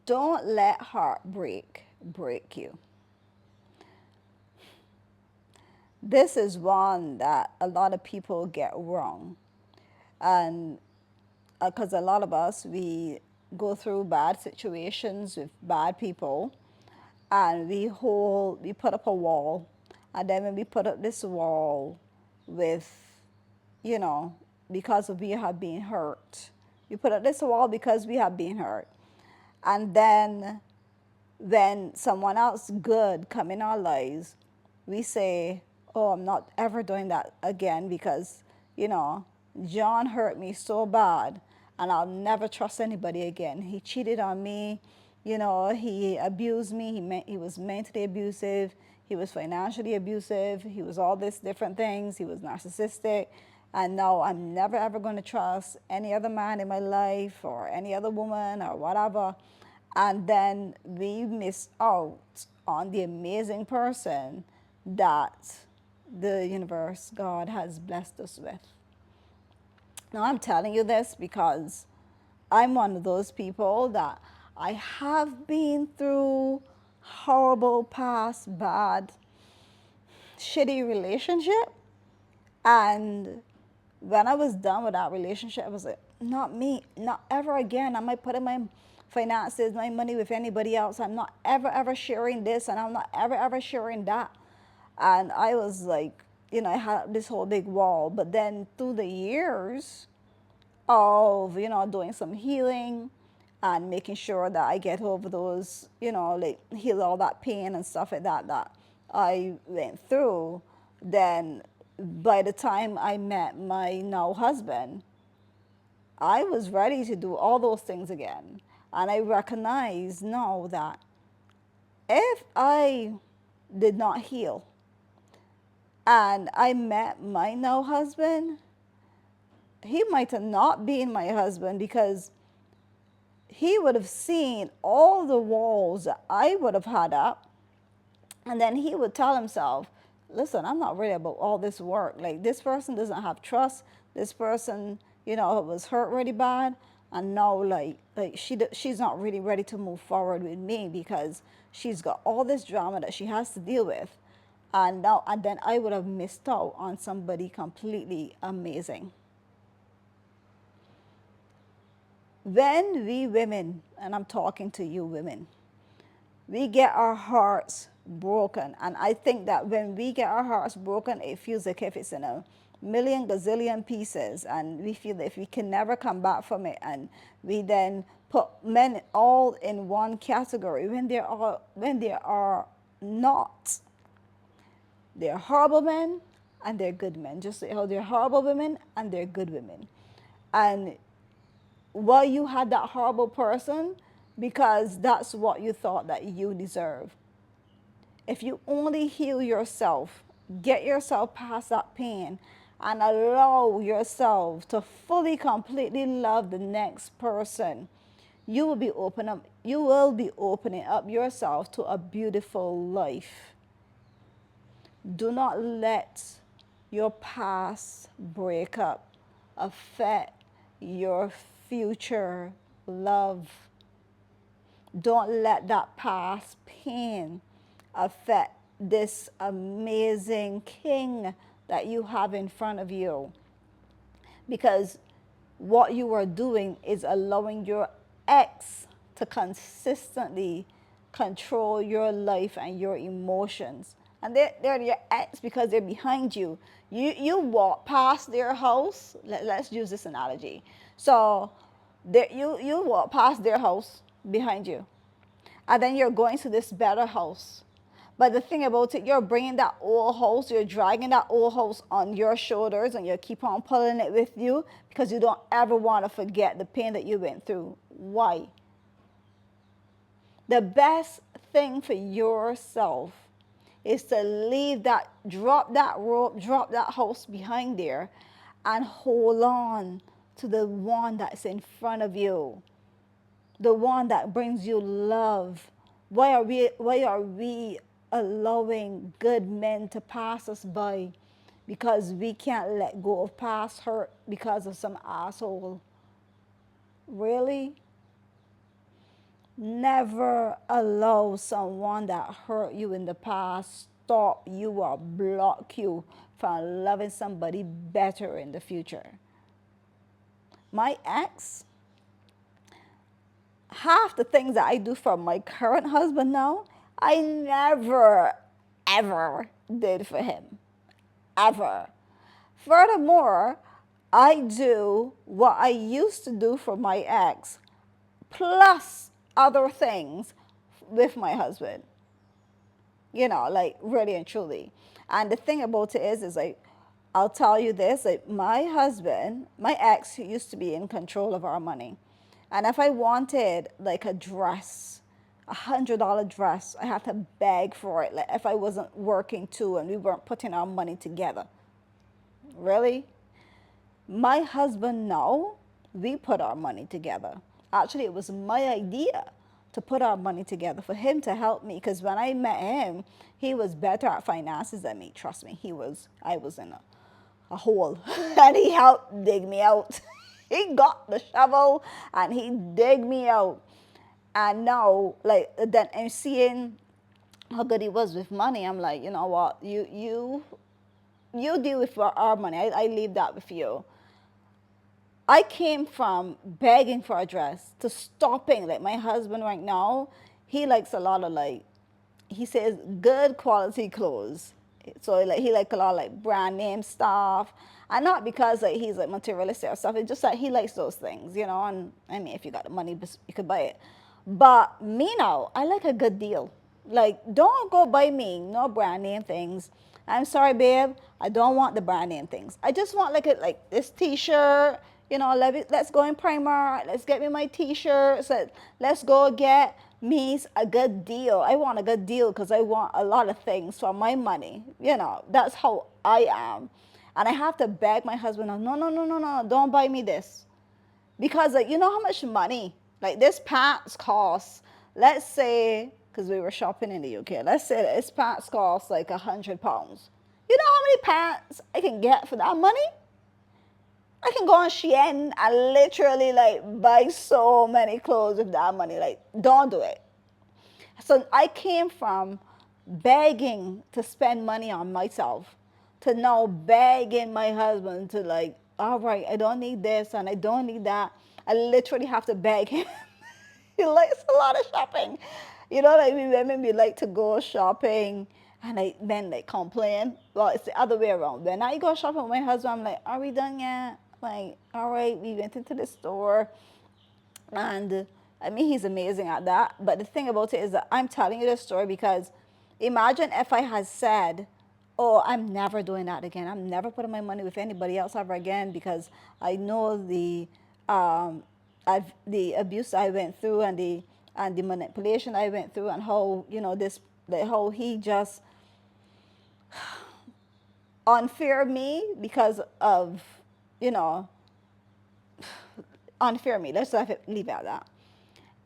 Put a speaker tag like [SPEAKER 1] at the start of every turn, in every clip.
[SPEAKER 1] Don't let heartbreak break you. This is one that a lot of people get wrong. And because a lot of us, we go through bad situations with bad people, and we put up a wall. And then when we put up this wall with, you know, because we have been hurt, we put up this wall because we have been hurt. And then when someone else good come in our lives, we say, oh, I'm not ever doing that again because, you know, John hurt me so bad and I'll never trust anybody again. He cheated on me, you know, he abused me, he was mentally abusive, he was financially abusive, he was all these different things, he was narcissistic. And no, I'm never ever going to trust any other man in my life or any other woman or whatever. And then we miss out on the amazing person that the universe, God, has blessed us with. Now, I'm telling you this because I'm one of those people that I have been through horrible, past, bad, shitty relationship. And when I was done with that relationship, I was like, not me, not ever again. I might put in my finances, my money with anybody else. I'm not ever, ever sharing this, and I'm not ever, ever sharing that. And I was like, you know, I had this whole big wall. But then through the years of, you know, doing some healing and making sure that I get over those, you know, like heal all that pain and stuff like that that I went through, then by the time I met my now husband, I was ready to do all those things again. And I recognize now that if I did not heal and I met my now husband, he might have not been my husband because he would have seen all the walls that I would have had up. And then he would tell himself, listen, I'm not ready about all this work. Like, this person doesn't have trust. This person, you know, was hurt really bad. And now, she's not really ready to move forward with me because she's got all this drama that she has to deal with. And then I would have missed out on somebody completely amazing. When we women, and I'm talking to you women, we get our hearts broken. And I think that when we get our hearts broken, it feels like if it's in a million gazillion pieces, and we feel that if we can never come back from it, and we then put men all in one category when they are not. They're horrible men and they're good men. Just like how they're horrible women and they're good women. And well, you had that horrible person because that's what you thought that you deserve. If you only heal yourself, get yourself past that pain, and allow yourself to fully, completely love the next person, you will be opening up yourself to a beautiful life. Do not let your past breakup affect your future love. Don't let that past pain affect this amazing king that you have in front of you. Because what you are doing is allowing your ex to consistently control your life and your emotions. And they're your ex because they're behind you. You walk past their house. Let's use this analogy. So you walk past their house behind you. And then you're going to this better house. But the thing about it, you're bringing that old house, you're dragging that old house on your shoulders, and you keep on pulling it with you because you don't ever want to forget the pain that you went through. Why? The best thing for yourself is to leave that, drop that rope, drop that house behind there, and hold on to the one that's in front of you, the one that brings you love. Why are we allowing good men to pass us by? Because we can't let go of past hurt because of some asshole. Really? Never allow someone that hurt you in the past stop you or block you from loving somebody better in the future. My ex, half the things that I do for my current husband now, I never, ever did for him. Ever. Furthermore, I do what I used to do for my ex, plus other things with my husband. Like really and truly. And the thing about it is like, I'll tell you this, like my husband, my ex used to be in control of our money. And if I wanted like a dress, $100 dress, I had to beg for it. Like if I wasn't working too and we weren't putting our money together. Really? My husband now, we put our money together. Actually, it was my idea to put our money together for him to help me, because when I met him, he was better at finances than me. Trust me, I was in a hole and he helped dig me out. He got the shovel and he dig me out. And now, like, then I'm seeing how good he was with money. I'm like, you know what, you deal with our money. I leave that with you. I came from begging for a dress to stopping. Like my husband right now, he likes a lot of like, he says good quality clothes. So like he like a lot of like brand name stuff, and not because like he's like materialistic or stuff. It's just that he likes those things, And I mean, if you got the money, you could buy it. But me now, I like a good deal. Like, don't go buy me no brand name things. I'm sorry, babe. I don't want the brand name things. I just want like this T-shirt. Let's go in Primark. Let's get me my T-shirts. Let's go get me a good deal. I want a good deal because I want a lot of things for my money. That's how I am. And I have to beg my husband, no, no, no, no, no, don't buy me this. Because like, you know how much money like this pants costs, let's say, because we were shopping in the UK, let's say this pants costs like £100. You know how many pants I can get for that money? I can go on Shein and literally like buy so many clothes with that money. Like, don't do it. So I came from begging to spend money on myself to now begging my husband to like, all right, I don't need this and I don't need that. I literally have to beg him. He likes a lot of shopping. Like we women, we like to go shopping and men like complain. Well, it's the other way around. When I go shopping with my husband, I'm like, are we done yet? Like, all right, we went into the store. And I mean, he's amazing at that. But the thing about it is that I'm telling you this story because imagine if I had said, oh, I'm never doing that again. I'm never putting my money with anybody else ever again because I know um, the abuse I went through and the manipulation I went through and how how he just unfair me because of you know unfair me. Let's leave it at that.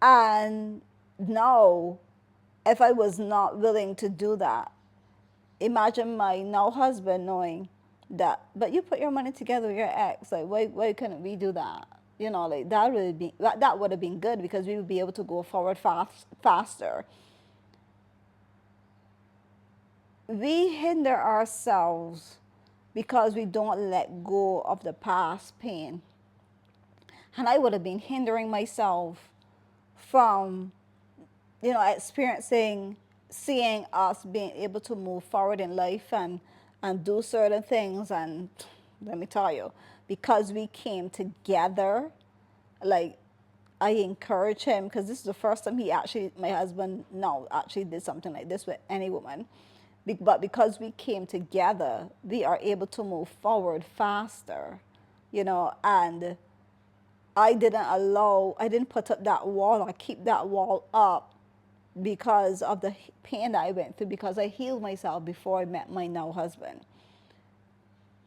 [SPEAKER 1] And now, if I was not willing to do that, imagine my now husband knowing that, but you put your money together with your ex. Like, why couldn't we do that? Like that would have been good because we would be able to go forward faster. We hinder ourselves because we don't let go of the past pain. And I would have been hindering myself from experiencing, seeing us being able to move forward in life and do certain things. And let me tell you, because we came together, like I encourage him because this is the first time my husband, no, actually did something like this with any woman. But because we came together, we are able to move forward faster, and I didn't put up that wall or keep that wall up because of the pain that I went through, because I healed myself before I met my now husband.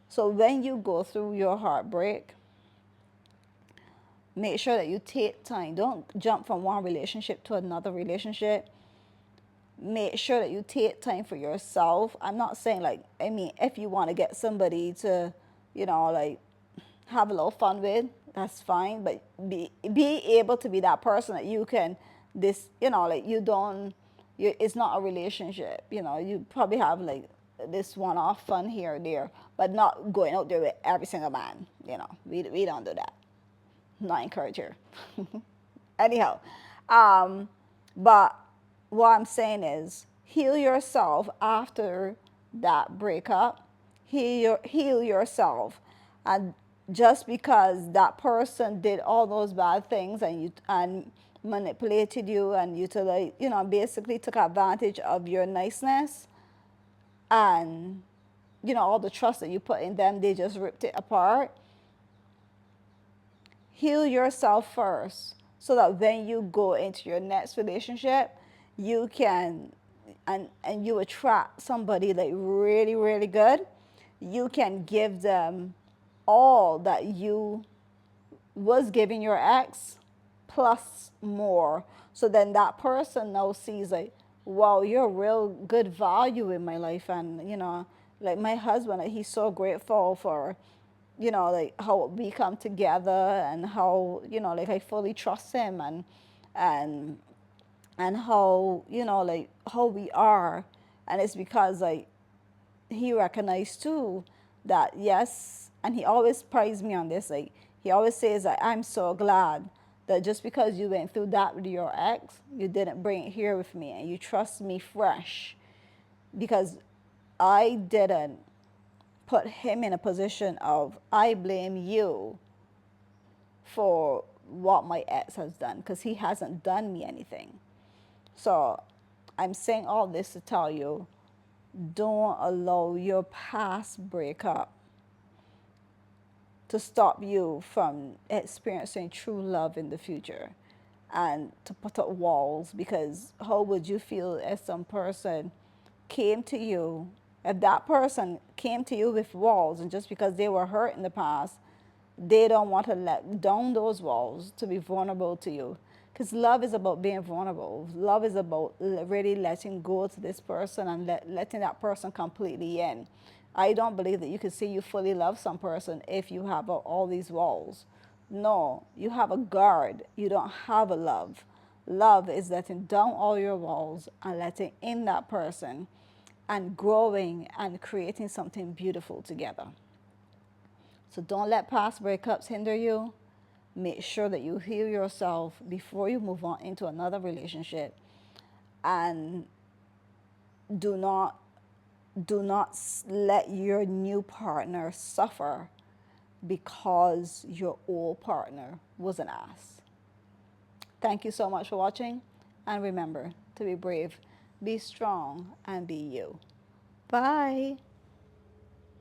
[SPEAKER 1] So when you go through your heartbreak, make sure that you take time. Don't jump from one relationship to another relationship. Make sure that you take time for yourself. I'm not saying if you want to get somebody to, like have a little fun with, that's fine. But be able to be that person that you can this, like you don't, it's not a relationship. You probably have like this one-off fun here or there, but not going out there with every single man. We don't do that. Not encourage here. Anyhow, um, but what I'm saying is heal yourself after that breakup. Heal yourself, and just because that person did all those bad things and manipulated you and utilized, basically took advantage of your niceness and all the trust that you put in them, they just ripped it apart. Heal yourself first so that when you go into your next relationship, you can and you attract somebody like really, really good. You can give them all that you was giving your ex plus more. So then that person now sees like, wow, you're a real good value in my life. And, like my husband, like, he's so grateful for, like how we come together and how, like I fully trust him and, and how, like how we are. And it's because like he recognized too that yes, and he always praised me on this. Like he always says that I'm so glad that just because you went through that with your ex, you didn't bring it here with me and you trust me fresh because I didn't put him in a position of I blame you for what my ex has done because he hasn't done me anything. So I'm saying all this to tell you don't allow your past breakup to stop you from experiencing true love in the future and to put up walls because how would you feel if some person came to you if that person came to you with walls and just because they were hurt in the past they don't want to let down those walls to be vulnerable to you because love is about being vulnerable. Love is about really letting go to this person and letting that person completely in. I don't believe that you can say you fully love some person if you have all these walls. No, you have a guard. You don't have a love. Love is letting down all your walls and letting in that person and growing and creating something beautiful together. So don't let past breakups hinder you. Make sure that you heal yourself before you move on into another relationship. And do not let your new partner suffer because your old partner was an ass. Thank you so much for watching. And remember to be brave, be strong, and be you. Bye.